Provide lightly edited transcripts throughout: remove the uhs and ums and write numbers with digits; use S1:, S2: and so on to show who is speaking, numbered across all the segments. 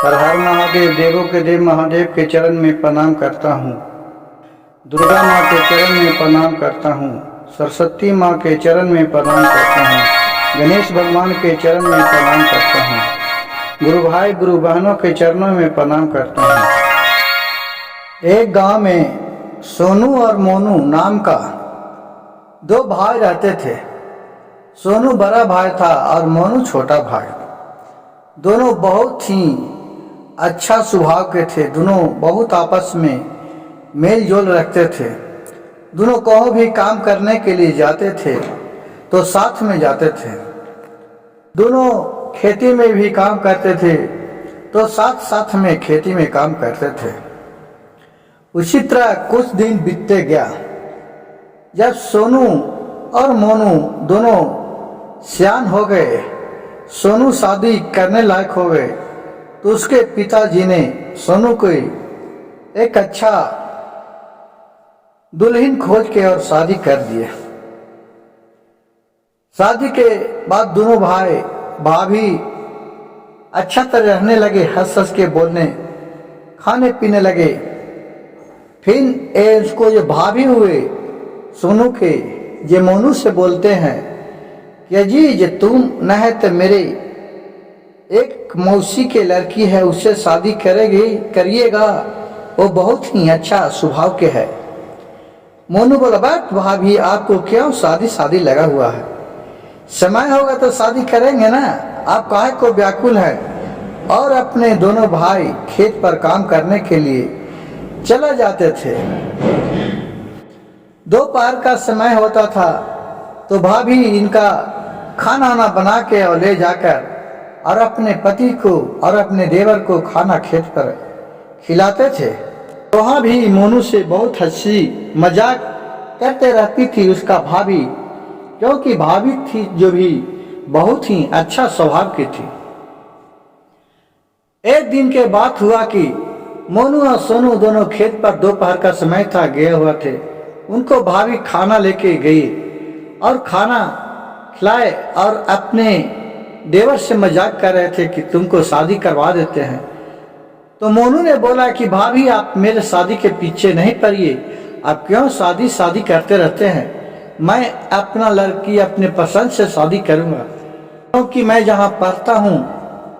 S1: हर हर महादेव, देवों के देव महादेव के चरण में प्रणाम करता हूँ। दुर्गा माँ के चरण में प्रणाम करता हूँ। सरस्वती माँ के चरण में प्रणाम करता हूँ। गणेश भगवान के चरण में प्रणाम करता हूँ। गुरु भाई गुरु बहनों के चरणों में प्रणाम करता हूँ। एक गांव में सोनू और मोनू नाम का दो भाई रहते थे। सोनू बड़ा भाई था और मोनू छोटा भाई। दोनों बहुत ही अच्छा स्वभाव के थे। दोनों बहुत आपस में मेल जोल रखते थे। दोनों कहीं भी काम करने के लिए जाते थे तो साथ में जाते थे। दोनों खेती में भी काम करते थे तो साथ साथ में खेती में काम करते थे। उसी तरह कुछ दिन बीतते गया। जब सोनू और मोनू दोनों सियान हो गए, सोनू शादी करने लायक हो गए, तो उसके पिताजी ने सोनू को एक अच्छा दुल्हन खोज के और शादी कर दिए। शादी के बाद दोनों भाई भाभी अच्छा तरह रहने लगे, हंस हंस के बोलने खाने पीने लगे। फिर उसको जो भाभी हुए सोनू के ये मोनू से बोलते हैं कि जी जे तुम न है तो मेरे एक मौसी के लड़की है, उससे शादी करिएगा, वो बहुत ही अच्छा स्वभाव के है। मोनू बोला बात भाभी आपको क्यों शादी लगा हुआ है, समय होगा तो शादी करेंगे ना, आप काहे को व्याकुल है। और अपने दोनों भाई खेत पर काम करने के लिए चला जाते थे। दोपहर का समय होता था तो भाभी इनका खाना वाना बना के और ले जाकर और अपने पति को और अपने देवर को खाना खेत पर खिलाते थे। वहाँ भी मोनू से बहुत हंसी मजाक करते रहती थी उसका भाभी, क्योंकि भाभी थी जो भी बहुत ही अच्छा स्वभाव की थी। एक दिन के बात हुआ कि मोनू और सोनू दोनों खेत पर दोपहर का समय था गए हुए थे। उनको भाभी खाना लेके गई और खाना खिलाए और अपने देवर से मजाक कर रहे थे कि तुमको शादी करवा देते हैं। तो मोनू ने बोला कि भाभी आप मेरे शादी के पीछे नहीं पड़िए, आप क्यों शादी करते रहते हैं। मैं अपना लड़की अपने पसंद से शादी करूंगा, क्योंकि मैं जहाँ पढ़ता हूँ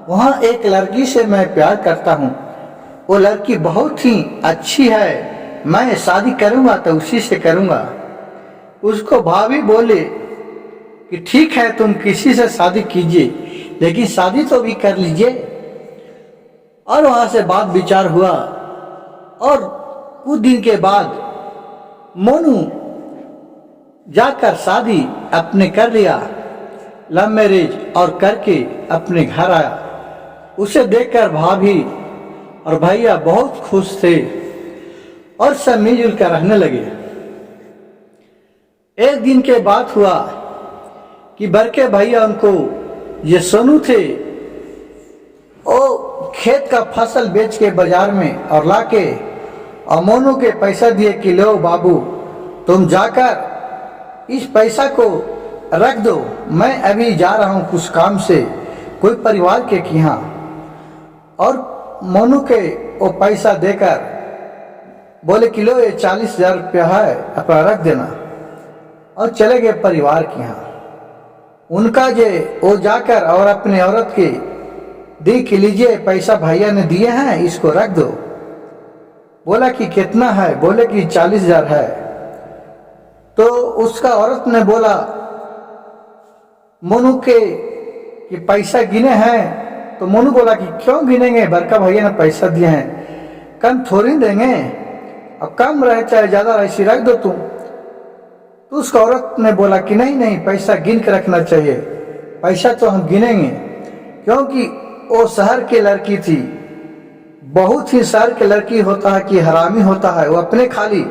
S1: वहाँ एक लड़की से मैं प्यार करता हूँ। वो लड़की बहुत ही अच्छी है, मैं शादी करूंगा तो उसी से करूंगा। उसको भाभी बोले कि ठीक है तुम किसी से शादी कीजिए, लेकिन शादी तो भी कर लीजिए। और वहां से बात विचार हुआ और कुछ दिन के बाद मोनू जाकर शादी अपने कर लिया, लव मैरिज, और करके अपने घर आया। उसे देखकर भाभी और भैया बहुत खुश थे और सब मिलजुल कर रहने लगे। एक दिन के बात हुआ कि बड़के भैया उनको ये सोनू थे, वो खेत का फसल बेच के बाजार में और लाके और मोनू के पैसा दिए कि लो बाबू तुम जाकर इस पैसा को रख दो, मैं अभी जा रहा हूँ कुछ काम से कोई परिवार के यहाँ। और मोनू के वो पैसा देकर बोले कि लो ये 40,000 रुपया है, अपना रख देना, और चले गए परिवार के यहाँ। उनका जे वो जाकर और अपने औरत के दी कि लीजिए पैसा भैया ने दिए हैं, इसको रख दो। बोला कि कितना है, बोले कि 40,000 है। तो उसका औरत ने बोला मोनू के कि पैसा गिने हैं। तो मोनू बोला कि क्यों गिनेंगे, बड़का भैया ने पैसा दिए हैं, कम थोड़ी देंगे, अब कम रहे चाहे ज्यादा रहे, रख दो तुम। तो उसका औरत ने बोला कि नहीं पैसा गिन के रखना चाहिए, पैसा तो हम गिनेंगे, क्योंकि वो शहर की लड़की थी। बहुत ही शहर की लड़की होता है कि हरामी होता है, वो अपने खाली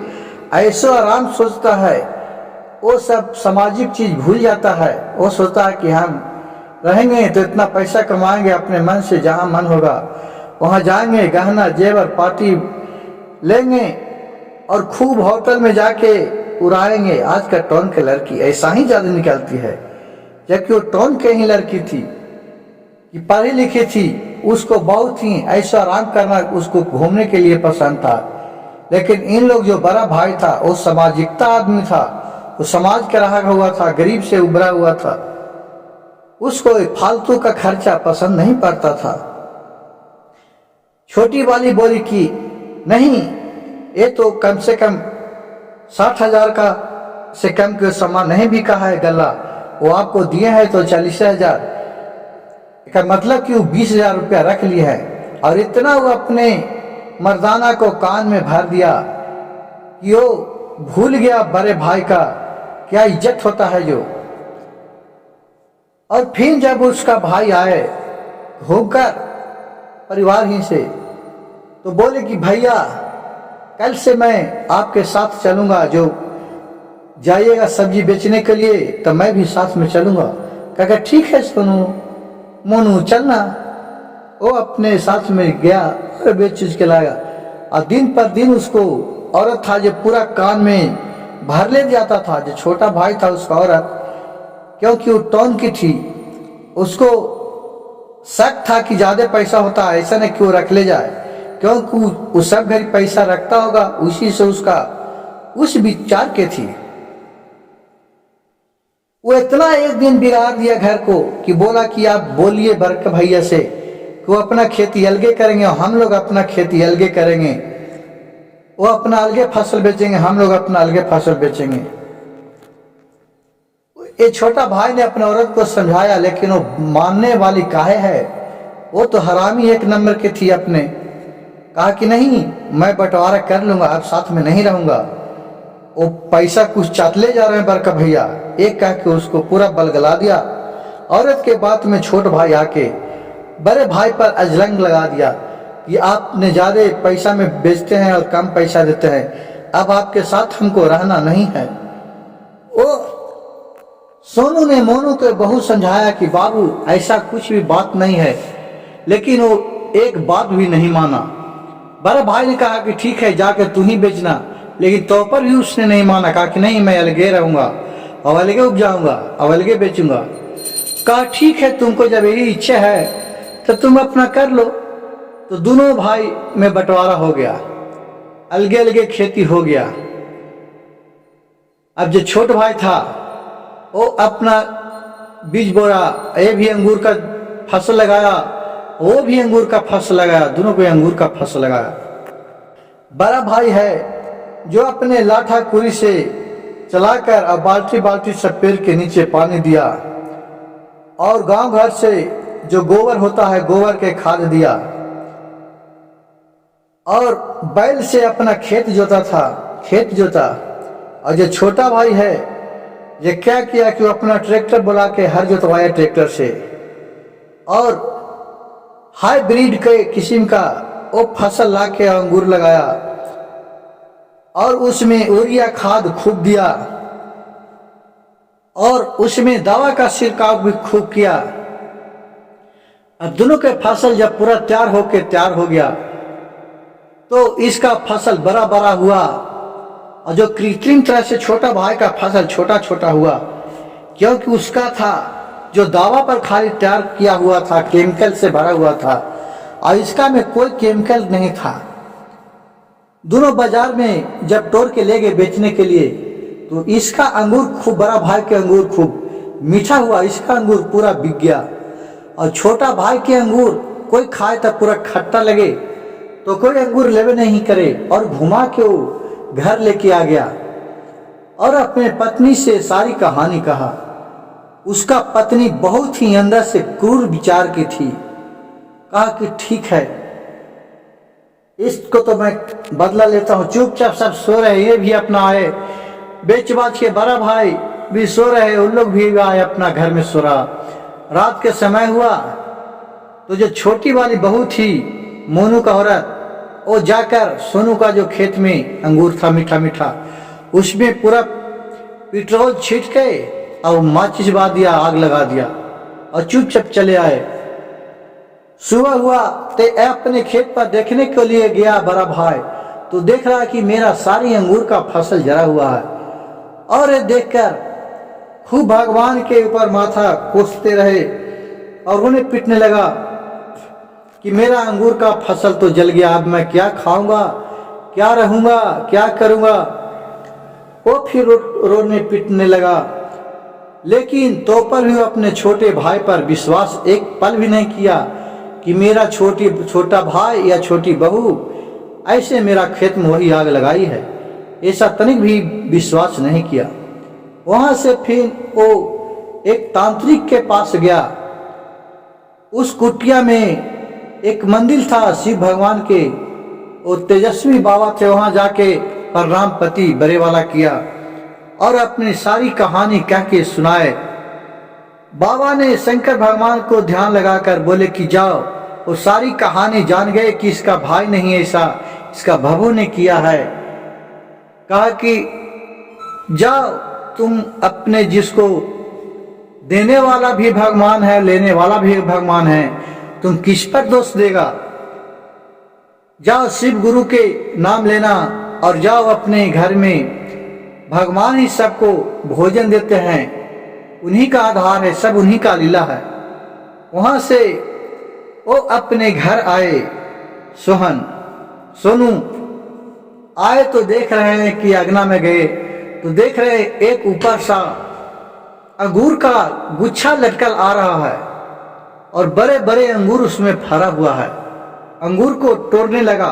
S1: ऐसो आराम सोचता है, वो सब सामाजिक चीज भूल जाता है। वो सोचता है कि हम रहेंगे तो इतना पैसा कमाएंगे, अपने मन से जहाँ मन होगा वहाँ जाएंगे, गहना जेवर पार्टी लेंगे और खूब होटल में जाके उड़ाएंगे। आज का टोन के लड़की ऐसा ही ज्यादा निकलती है, जबकि वो टोन के ही लड़की थी कि पढ़ी लिखी थी, उसको बहुत ही ऐसा आराम करना, उसको घूमने के लिए पसंद था। लेकिन इन लोग, जो बड़ा भाई था वो सामाजिकता आदमी था, वो समाज का रहा हुआ था, गरीब से उभरा हुआ था, उसको फालतू का खर्चा पसंद नहीं पड़ता था। छोटी वाली बोली कि नहीं, ये तो कम से कम 60,000 का से कम के सामान नहीं बिका है गल्ला, वो आपको दिए हैं तो 40,000 का मतलब कि वो 20,000 रुपया रख लिया है। और इतना वो अपने मर्दाना को कान में भर दिया कि वो भूल गया बड़े भाई का क्या इज्जत होता है जो। और फिर जब उसका भाई आए घूमकर परिवार ही से, तो बोले कि भैया कल से मैं आपके साथ चलूंगा, जो जाइएगा सब्जी बेचने के लिए तो मैं भी साथ में चलूंगा। कहा ठीक है सोनू मोनू चलना। वो अपने साथ में गया और बेच चीज के लाया। और दिन पर दिन उसको औरत था जो पूरा कान में भर ले जाता था, जो छोटा भाई था उसका औरत, क्योंकि वो टाउन की थी, उसको शक था कि ज्यादा पैसा होता है, ऐसा नहीं क्यों रख ले जाए, क्योंकि वो सब घड़ी पैसा रखता होगा, उसी से उसका उस विचार के थी। वो इतना एक दिन बिगाड़ दिया घर को कि बोला कि आप बोलिए बरक भैया से कि वो अपना खेती अलगे करेंगे और हम लोग अपना खेती अलगे करेंगे, वो अपना अलगे फसल बेचेंगे, हम लोग अपना अलगे फसल बेचेंगे। ये छोटा भाई ने अपने औरत को समझाया, लेकिन वो मानने वाली काहे है, वो तो हरामी एक नंबर की थी। अपने कहा कि नहीं मैं बंटवारा कर लूंगा, अब साथ में नहीं रहूंगा। वो पैसा कुछ चाटले जा रहे हैं बरका भैया, एक कह के उसको पूरा बलगला दिया। औरत के बात में छोट भाई आके बड़े भाई पर अजलंग लगा दिया कि आपने ज्यादा पैसा में बेचते हैं और कम पैसा देते हैं, अब आपके साथ हमको रहना नहीं है। वो सोनू ने मोनू को बहुत समझाया कि बाबू ऐसा कुछ भी बात नहीं है, लेकिन वो एक बात भी नहीं माना। बड़ा भाई ने कहा कि ठीक है जाके तू ही बेचना, लेकिन तो पर भी उसने नहीं माना। कहा कि नहीं मैं अलगे रहूंगा और अलगे उपजाऊंगा और अलगे बेचूंगा। कहा ठीक है तुमको जब यही इच्छा है तो तुम अपना कर लो। तो दोनों भाई में बंटवारा हो गया, अलगे अलगे खेती हो गया। अब जो छोट भाई था वो अपना बीज बोरा, ये भी अंगूर का फसल लगाया, वो भी अंगूर का फसल लगाया, दोनों को अंगूर का फसल लगाया। बड़ा भाई है जो अपने लाठा कुरी से चलाकर और बाल्टी बाल्टी सब पेड़ के नीचे पानी दिया, और गांव घर से जो गोबर होता है गोबर के खाद दिया, और बैल से अपना खेत जोता। और जो छोटा भाई है ये क्या किया कि वो अपना ट्रैक्टर बुला के हर जोतवाया ट्रैक्टर से, और हाइब्रिड के किस्म का वो फसल ला के अंगूर लगाया, और उसमें यूरिया खाद खूब दिया, और उसमें दवा का छिड़काव भी खूब किया। अब दोनों के फसल जब पूरा तैयार हो गया तो इसका फसल बड़ा बड़ा हुआ, और जो कृत्रिम तरह से छोटा भाई का फसल छोटा छोटा हुआ, क्योंकि उसका था जो दावा पर खाली तैयार किया हुआ था, केमिकल से भरा हुआ था, और इसका में कोई केमिकल नहीं था। दोनों बाजार में जब तोड़ के ले गए बेचने के लिए, तो इसका अंगूर खूब, बड़ा भाई के अंगूर खूब मीठा हुआ, इसका अंगूर पूरा बिक गया। और छोटा भाई के अंगूर कोई खाए तो पूरा खट्टा लगे, तो कोई अंगूर लेवे नहीं करे, और घुमा के वो घर लेके आ गया और अपने पत्नी से सारी कहानी कहा। उसका पत्नी बहुत ही अंदर से क्रूर विचार की थी। कहा कि ठीक है इसको तो मैं बदला लेता हूँ। चुपचाप सब सो रहे, ये भी अपना आए बेच बाच के, बड़ा भाई भी सो रहे, उन लोग भी आए अपना घर में सो रहा। रात के समय हुआ तो जो छोटी वाली बहू थी मोनू का औरत, वो जाकर सोनू का जो खेत में अंगूर था मीठा मीठा, उसमें पूरा पेट्रोल छीट के और माचिस बांध दिया, आग लगा दिया और चुपचाप चले आए। सुबह हुआ तो अपने खेत पर देखने के लिए गया बड़ा भाई, तो देख रहा कि मेरा सारी अंगूर का फसल जरा हुआ है, और ये देखकर खूब भगवान के ऊपर माथा कोसते रहे और उन्हें पीटने लगा कि मेरा अंगूर का फसल तो जल गया, अब मैं क्या खाऊंगा, क्या रहूंगा, क्या करूंगा। वो फिर रोने पीटने लगा, लेकिन तो पर भी अपने छोटे भाई पर विश्वास एक पल भी नहीं किया कि मेरा छोटा भाई या छोटी बहू ऐसे मेरा खेत में वही आग लगाई है, ऐसा तनिक भी विश्वास नहीं किया। वहां से फिर वो एक तांत्रिक के पास गया। उस कुटिया में एक मंदिर था शिव भगवान के, वो तेजस्वी बाबा थे। वहां जाके प्रणाम पति बड़े वाला किया और अपनी सारी कहानी कह के सुनाए। बाबा ने शंकर भगवान को ध्यान लगाकर बोले कि जाओ, वो सारी कहानी जान गए कि इसका भाई नहीं, ऐसा इसका बहू ने किया है। कहा कि जाओ तुम अपने, जिसको देने वाला भी भगवान है, लेने वाला भी भगवान है, तुम किस पर दोष देगा। जाओ शिव गुरु के नाम लेना और जाओ अपने घर में, भगवान ही सबको भोजन देते हैं, उन्हीं का आधार है, सब उन्हीं का लीला है। वहां से वो अपने घर आए। सोनू आए तो देख रहे हैं कि अगना में गए तो देख रहे एक ऊपर सा अंगूर का गुच्छा लटकल आ रहा है और बड़े बड़े अंगूर उसमें भरा हुआ है। अंगूर को तोड़ने लगा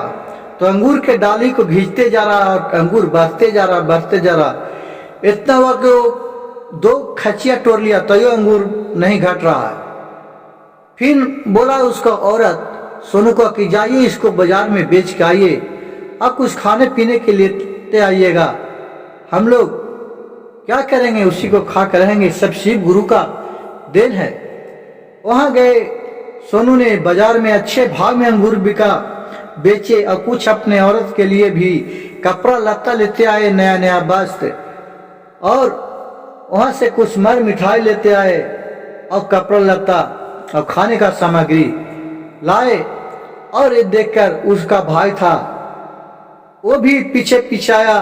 S1: तो अंगूर के डाली को खींचते जा रहा और अंगूर बढ़ते जा रहा। इतना हुआ कि वो 2 खचिया तोड़ लिया तो ये अंगूर नहीं घट रहा है। फिर बोला उसका औरत सोनू को कि जाइए इसको बाजार में बेच के आइए, अब कुछ खाने पीने के लिए लेते आइएगा, हम लोग क्या करेंगे, उसी को खा कर रहेंगे, सब शिव गुरु का देन है। वहां गए, सोनू ने बाजार में अच्छे भाव में अंगूर बिका, बेचे और कुछ अपने औरत के लिए भी कपड़ा लत्ता लेते आए, नया नया वस्त्र, और वहां से कुछ मर मिठाई लेते आए और कपड़ा लत्ता और खाने का सामग्री लाए। और ये देखकर उसका भाई था, वो भी पीछे पीछे आया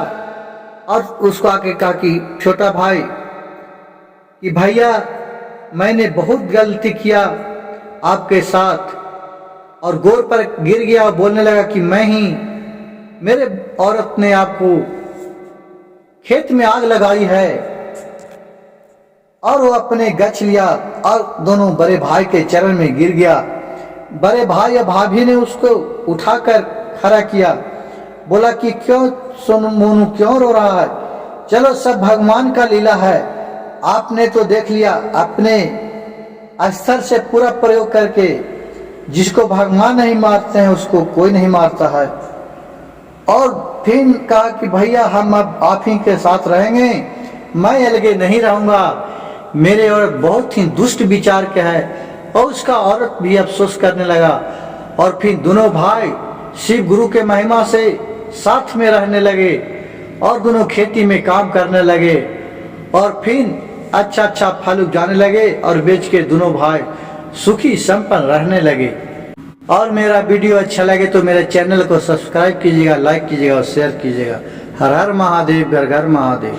S1: और उसको आके कहा कि छोटा भाई कि भैया मैंने बहुत गलती किया आपके साथ, और गोर पर गिर गया और बोलने लगा कि मैं ही, मेरे औरत ने आपको खेत में आग लगाई है। और वो अपने गच लिया और दोनों बड़े भाई के चरण में गिर गया। बड़े भाई या भाभी ने उसको उठाकर खड़ा किया, बोला कि क्यों मोनू क्यों रो रहा है, चलो सब भगवान का लीला है, आपने तो देख लिया, अपने अस्त्र से पूरा प्रयोग करके जिसको भगवान नहीं मारते हैं उसको कोई नहीं मारता है। और फिर कहा कि भैया हम अब आप ही के साथ रहेंगे, मैं अलगे नहीं रहूंगा, मेरे औरत बहुत ही दुष्ट विचार के है। और उसका औरत भी अफसोस करने लगा। और फिर दोनों भाई शिव गुरु के महिमा से साथ में रहने लगे और दोनों खेती में काम करने लगे और फिर अच्छा फल उगाने लगे और बेच के दोनों भाई सुखी संपन्न रहने लगे। और मेरा वीडियो अच्छा लगे तो मेरे चैनल को सब्सक्राइब कीजिएगा, लाइक कीजिएगा और शेयर कीजिएगा। हर हर महादेव, घर घर महादेव।